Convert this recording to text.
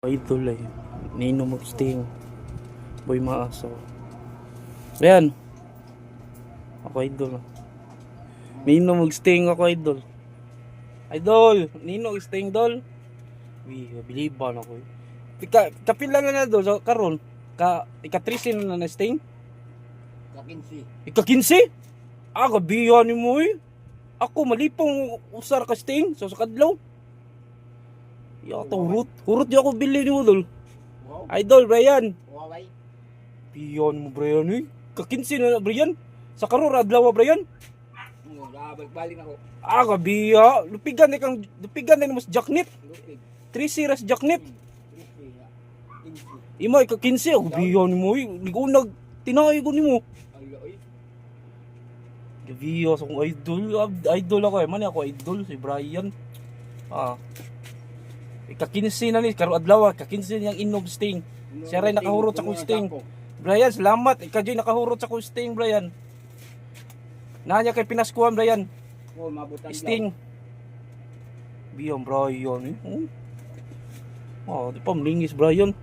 Idol eh. Nino Sting. Boy Maaso. Ayan. Ako idol. Nino Sting ako idol. Idol. Nino Sting dol. Biliban ako. Kapila na dol. So, karon. Ika-13 na Sting. Ika-15. Gabihan ni mo eh. Ako malipong usar ka Sting. So sa kadlaw. Yata hurot di ako bili ni mo dol. Wow. Idol Brian. Huawei. Biyan mo Brian eh. Ka-15 na Brian. Sa karon adlaw Brian. Balik-balik ako. Gabiya. Lupigan ni mas jaknit. Lupig. 3 series jaknit. Lupig. Imo ika-15. Gabiyan mo eh. Ligunag tinay ko nimo. Aloy. Gabiya sa kong idol. Idol ako eh. Mani ako idol si Brian. Ika-15 na ni karon adlaw ka-15 niyang inog Sting. Siya rin nakahurot sa kong Sting. Brian, salamat. Ikaw dyan nakahurot sa kong Sting, Brian. Nanya kay pinaskuhan, Brian. Oh, mabutan Sting. Biyang Brian eh. Di pa malingis, Brian.